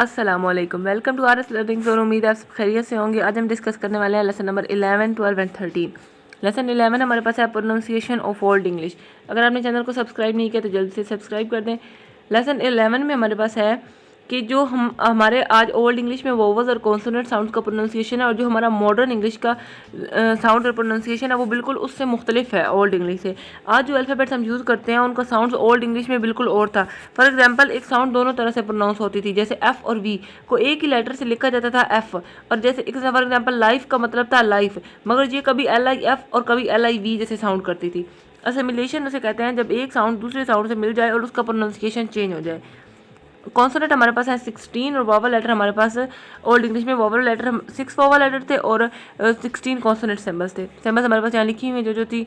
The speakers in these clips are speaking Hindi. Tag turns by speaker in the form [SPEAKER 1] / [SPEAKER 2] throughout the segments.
[SPEAKER 1] अस्सलामुअलैकुम, welcome to RS learning zone. उम्मीद है आप सब खैरियत से होंगे। आज हम डिस्कस करने वाले हैं लेसन नंबर 11, 12 एंड 13। लेसन 11 हमारे पास है प्रोनाउंसिएशन ऑफ ओल्ड इंग्लिश। अगर आपने चैनल को सब्सक्राइब नहीं किया तो जल्दी से सब्सक्राइब कर दें। लेसन 11 में हमारे पास है कि जो हमारे आज ओल्ड इंग्लिश में वोवल्स और कॉन्सोनेंट साउंड का प्रोनाउंसिएशन है और जो हमारा मॉडर्न इंग्लिश का साउंड और प्रोनाउंसिएशन है वो बिल्कुल उससे मुख्तलिफ है ओल्ड इंग्लिश से। आज जो अल्फ़ाबेट्स हम यूज़ करते हैं उनका साउंड ओल्ड इंग्लिश में बिल्कुल और था। फॉर एग्जांपल एक साउंड दोनों तरह से प्रोनाउंस होती थी, जैसे एफ़ और वी को एक ही लेटर से लिखा जाता था एफ़, और जैसे फॉर एग्जाम्पल लाइफ का मतलब था लाइफ, मगर ये कभी LIF और कभी LIV जैसे साउंड करती थी। असिमिलेशन उसे कहते हैं जब एक साउंड दूसरे साउंड से मिल जाए और उसका प्रोनाउंसिएशन चेंज हो जाए। कॉन्सोनेंट हमारे पास है 16 और वोवल लेटर हमारे पास ओल्ड इंग्लिश में वोवल लेटर 6 वोवल लेटर थे और 16 कॉन्सोनेंट सिंबल्स थे। सिंबल्स हमारे पास यहाँ लिखी हुई जो थी।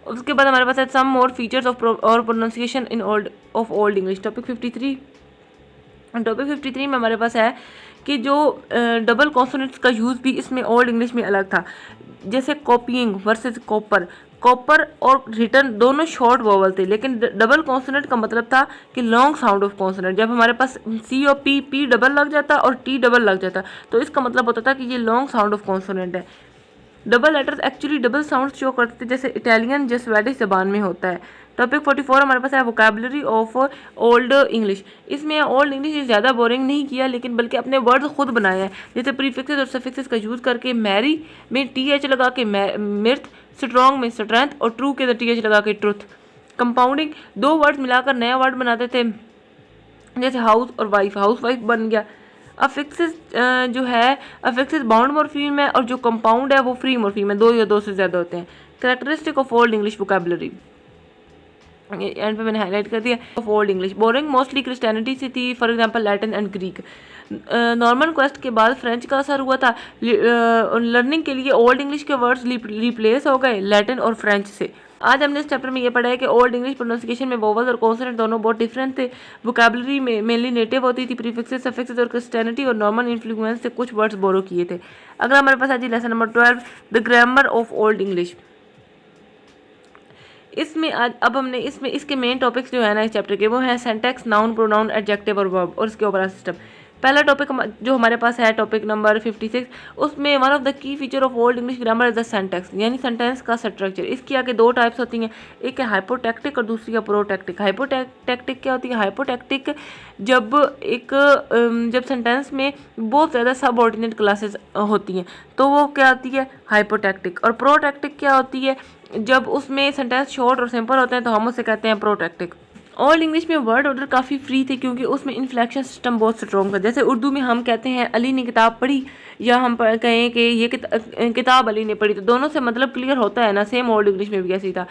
[SPEAKER 1] उसके बाद हमारे पास है सम मोर फीचर्स ऑफ और प्रोनाउंसिएशन इन ओल्ड इंग्लिश। टॉपिक 53 में हमारे पास है कि जो डबल कॉन्सोनेंट्स का यूज़ भी इसमें ओल्ड इंग्लिश में अलग था, जैसे कॉपीइंग वर्सेस कॉपर। कॉपर और रिटर्न दोनों शॉर्ट वोवल थे, लेकिन डबल कॉन्सोनेंट का मतलब था कि लॉन्ग साउंड ऑफ कॉन्सोनेंट। जब हमारे पास C और P डबल लग जाता और T डबल लग जाता तो इसका मतलब होता था कि ये लॉन्ग साउंड ऑफ कॉन्सोनेंट है। Double letters actually double sound show करते थे, जैसे इटालियन जो स्वेडिश ज़बान में होता है। टॉपिक 44 हमारे पास है वोकैबुलरी ऑफ ओल्ड इंग्लिश। इसमें ओल्ड इंग्लिश ज़्यादा बोरिंग नहीं किया, लेकिन बल्कि अपने वर्ड्स खुद बनाए हैं, जैसे प्रीफिक्सेस और सफिक्सेस का यूज़ करके मैरी में TH लगा के मिर्थ, स्ट्रॉन्ग में स्ट्रेंथ और ट्रू के TH लगा के ट्रुथ। कंपाउंडिंग दो वर्ड्स मिलाकर नया वर्ड बनाते थे, जैसे हाउस और वाइफ, हाउस वाइफ बन गया। अफिक्सेस जो है अफिक्सेस बाउंड मॉर्फीम है और जो कंपाउंड है वो फ्री मॉर्फीम है, दो या दो से ज़्यादा होते हैं। Characteristic of Old English vocabulary and पे मैंने हाईलाइट कर दिया। Of Old English boring mostly Christianity से थी, for example Latin and Greek. Norman quest के बाद फ्रेंच का असर हुआ था। लर्निंग के लिए ओल्ड इंग्लिश के वर्ड्स रिप्लेस हो गए लैटिन और फ्रेंच से। आज हमने इस चैप्टर में ये पढ़ा है कि ओल्ड इंग्लिश प्रोनाउंसिएशन में वोवल्स और कॉन्सोनेंट दोनों बहुत डिफरेंट थे। वोकैबुलरी में मेनली नेटिव होती थी, प्रीफिक्सेस सफिक्सेस और क्रिस्टियनिटी और नॉर्मन इन्फ्लुएंस से कुछ वर्ड्स बोरो किए थे। अगर हमारे पास आज lesson number 12 the grammar of Old English. इसमें आज अब हमने इसके मेन टॉपिक्स जो है ना इस चैप्टर के, वो हैं सिंटैक्स, नाउन, प्रोनाउन, एडजेक्टिव और वर्ब और इसके ओवरऑल सिस्टम। पहला टॉपिक जो हमारे पास है टॉपिक नंबर 56, उसमें one of the key feature of Old English grammar is the syntax, यानी सेंटेंस का स्ट्रक्चर। इसकी आगे दो टाइप्स होती हैं, एक है हाइपोटैक्टिक और दूसरी है प्रोटैक्टिक। हाइपोटैक्टिक क्या होती है? हाइपोटैक्टिक जब सेंटेंस में बहुत ज़्यादा सबऑर्डिनेट क्लासेस होती हैं तो वो क्या होती है? हाइपोटैक्टिक। और प्रोटैक्टिक क्या होती है? जब उसमें सेंटेंस शॉर्ट और सिंपल होते हैं तो हम उसे कहते हैं प्रोटैक्टिक। ओल्ड इंग्लिश में वर्ड ऑर्डर काफ़ी फ्री थे क्योंकि उसमें इन्फ्लेक्शन सिस्टम बहुत स्ट्रॉन्ग था। जैसे उर्दू में हम कहते हैं अली ने किताब पढ़ी, या हम कहें कि ये किताब अली ने पढ़ी, तो दोनों से मतलब क्लियर होता है ना। सेम ओल्ड इंग्लिश में भी ऐसे ही था।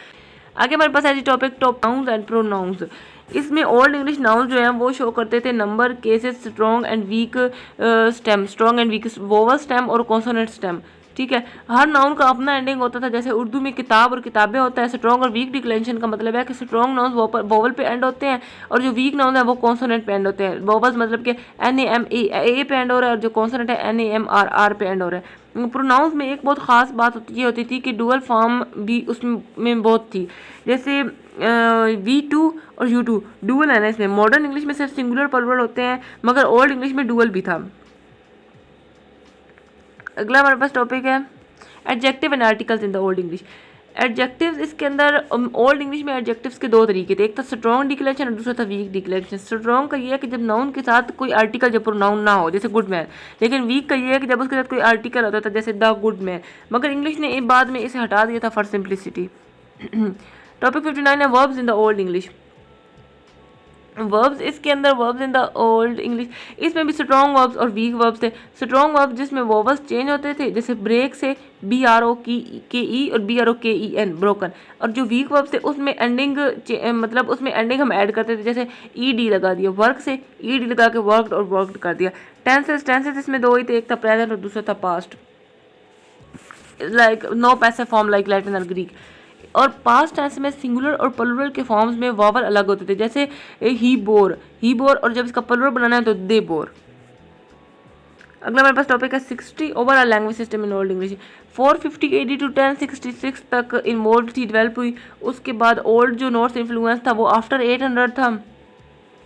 [SPEAKER 1] आगे हमारे पास है जी topic top nouns and pronouns. इसमें ओल्ड इंग्लिश नाउन जो हैं वो शो करते थे number, cases, strong and weak stem, strong and weak vowel stem और कॉन्सोनेंट स्टेम। ठीक है, हर नाउन का अपना एंडिंग होता था। जैसे उर्दू में किताब और किताबें होता है। स्ट्रॉन्ग और वीक डिक्लेरेशन का मतलब है कि स्ट्रॉन्ग नाउन वोवल पे एंड होते हैं और जो वीक नाउन है वो कॉन्सोनेंट पे एंड होते हैं। वोवल्स मतलब कि NAMA पे एंड हो रहा है और जो कॉन्सोनेंट है NAMR पे एंड हो रहा है। प्रोनाउंस में एक बहुत ख़ास बात ये होती थी कि डुअल फॉर्म भी उसमें बहुत थी, जैसे V2 और U2 डुअल है ना इसमें। मॉडर्न इंग्लिश में सिर्फ सिंगुलर प्लुरल होते हैं, मगर ओल्ड इंग्लिश में डुअल भी था। अगला हमारे पास टॉपिक है adjective and articles in the old English. Adjectives इसके अंदर ओल्ड इंग्लिश में एडजेक्टिव्स के दो तरीके थे, एक था स्ट्रॉन्ग डिक्लेरेशन और दूसरा था वीक डिक्लेरेशन। स्ट्रॉन्ग का ये है कि जब नाउन के साथ कोई आर्टिकल जब प्रोनाउन ना हो, जैसे गुड मैन, लेकिन वीक का ये है कि जब उसके साथ कोई आर्टिकल होता था, जैसे द गुड मैन। मगर इंग्लिश ने एक बाद में इसे हटा दिया था फॉर सिंप्लिसिटी। टॉपिक 59 है verbs in the old English. Verbs इसके अंदर verbs in the old English, इसमें भी स्ट्रॉन्ग वर्ब्स और वीक वर्ब्स थे। स्ट्रॉन्ग वर्ब्स जिसमें वोवल्स चेंज होते थे, जैसे ब्रेक से BROKE और BROKEN ब्रोकन। और जो वीक वर्ब्स थे उसमें एंडिंग मतलब उसमें एंडिंग हम ऐड करते थे, जैसे ED लगा दिया। वर्क से ED लगा के वर्कड और वर्कड कर दिया। टेंसेस इसमें दो ही थे, एक था प्रेजेंट और दूसरा था past. Like no passive form like Latin और ग्रीक। और पास्ट टेंस में सिंगुलर और प्लुरल के फॉर्म्स में वॉवल अलग होते थे, जैसे ही बोर और जब इसका प्लुरल बनाना है तो दे बोर। अगला हमारे पास टॉपिक है 60 overall language system in Old English. 450 AD to 1066 तक इन्वॉल्व थी, डेवलप हुई। उसके बाद ओल्ड जो नॉर्थ इन्फ्लुएंस था वो आफ्टर 800 था।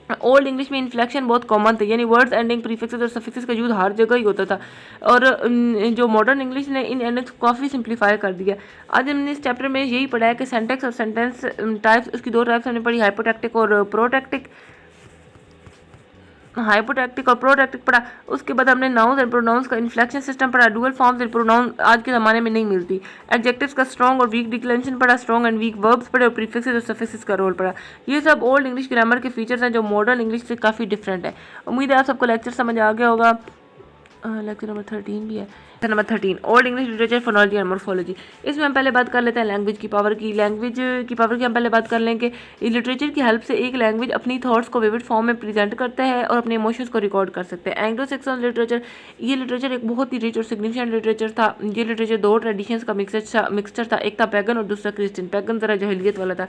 [SPEAKER 1] ओल्ड इंग्लिश में इन्फ्लेक्शन बहुत कॉमन थे, यानी वर्ड्स एंडिंग प्रीफिक्सेस और सफिक्सेस का यूज़ हर जगह ही होता था। और जो मॉडर्न इंग्लिश ने इन एंडिंग्स को काफ़ी सिंप्लीफाई कर दिया। आज हमने इस चैप्टर में यही पढ़ा है कि सेंटेक्स और सेंटेंस टाइप्स, उसकी दो टाइप्स हमने पढ़ी, हाइपोटैक्टिक और प्रोटैक्टिक। हाइपोटैक्टिक और प्रोटैक्टिक पढ़ा। उसके बाद हमने नाउन्स एंड प्रोनाउंस का इन्फ्लेक्शन सिस्टम पढ़ा। डुअल फॉर्म्स एंड प्रोनाउन आज के ज़माने में नहीं मिलती। एडजेक्टिव्स का स्ट्रॉन्ग और वीक डिक्लेंशन पढ़ा, स्ट्रॉन्ग एंड वीक वर्ब्स पढ़े और प्रीफिक्सेस और सफिक्सेस का रोल पढ़ा। ये सब ओल्ड इंग्लिश ग्रामर के फीचर्स हैं जो मॉडर्न इंग्लिश से काफ़ी डिफरेंट है। उम्मीद है आप सबको लेक्चर समझ आ गया होगा। लेक्चर नंबर 13 भी है। Number 13 old English literature phonology and morphology. इसमें हम पहले बात कर लेते हैं लैंग्वेज की पावर की। लैंग्वेज की पावर की हम पहले बात कर लें कि लिटरेचर की हेल्प से एक लैंग्वेज अपनी थॉट्स को विविड फॉर्म में प्रेजेंट करता है और अपने इमोशंस को रिकॉर्ड कर सकते हैं। एंग्लो सैक्सन लिटरेचर, ये लिटरेचर एक बहुत ही रिच और सिग्निफिकेंट लिटरेचर था। ये लिटरेचर दो ट्रेडिशंस का मिक्सचर था, एक था पैगन और दूसरा क्रिश्चियन। पैगन ज़रा जहलियत वाला था,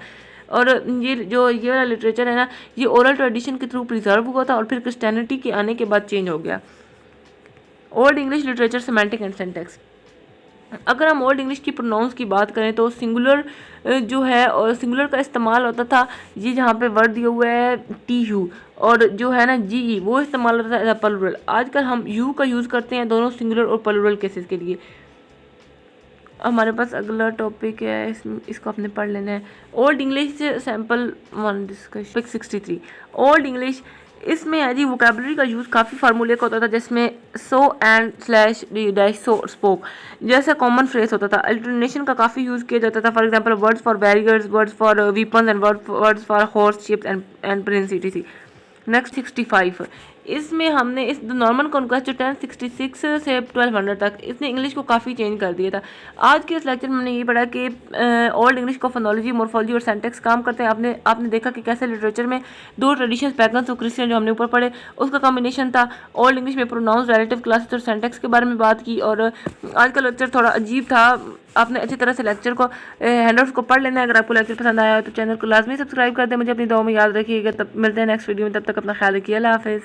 [SPEAKER 1] और ये वाला लिटरेचर है ना, ये ओरल ट्रेडिशन के थ्रू प्रिजर्व हुआ था और फिर क्रिश्चियनिटी के आने के बाद चेंज हो गया। Old English literature semantic and syntax. अगर हम ओल्ड इंग्लिश की प्रोनाउंस की बात करें तो सिंगुलर जो है, और सिंगुलर का इस्तेमाल होता था, ये जहाँ पे वर्ड दिया हुआ है टी यू, और जो है ना जी ई, वो इस्तेमाल होता था प्लुरल। आजकल हम यू का यूज़ करते हैं दोनों सिंगुलर और प्लुरल केसेस के लिए। हमारे पास अगला टॉपिक है, इसको आपने पढ़ लेना है। Old English sample 1 discussion 63। Old English, इसमें है जी वोकेबलरी का यूज़ काफ़ी फार्मूले का होता था, जिसमें so and slash dash so spoke जैसा कॉमन फ्रेज होता था। अल्टरनेशन का काफ़ी यूज़ किया जाता था। For example words for barriers, words for weapons and words for horse ships and Prince etc। Next 65, इसमें हमने इस नॉर्मन कॉन्क्वेस्ट जो 1066 से 1200 तक, इसने इंग्लिश को काफ़ी चेंज कर दिया था। आज के इस लेक्चर में हमने ये पढ़ा कि ओल्ड इंग्लिश को फोनोलॉजी, मॉर्फोलॉजी और सिंटैक्स काम करते हैं। आपने देखा कि कैसे लिटरेचर में दो ट्रेडिशंस, पैगन्स और क्रिश्चियन, जो हमने ऊपर पढ़े, उसका कॉम्बिनेशन था। ओल्ड इंग्लिश में प्रोनाउंस, रिलेटिव क्लासेस और सिंटैक्स के बारे में बात की। और आज का लेक्चर थोड़ा अजीब था। आपने अच्छी तरह से लेक्चर को हैंडआउट्स को पढ़ लेना है। अगर आपको लेक्चर पसंद आया तो चैनल को लाजमी सब्सक्राइब कर दें। मुझे अपनी दुआ में याद रखिएगा। तब मिलते हैं नेक्स्ट वीडियो में, तब तक अपना ख्याल रखिए। अल्लाह हाफिज़।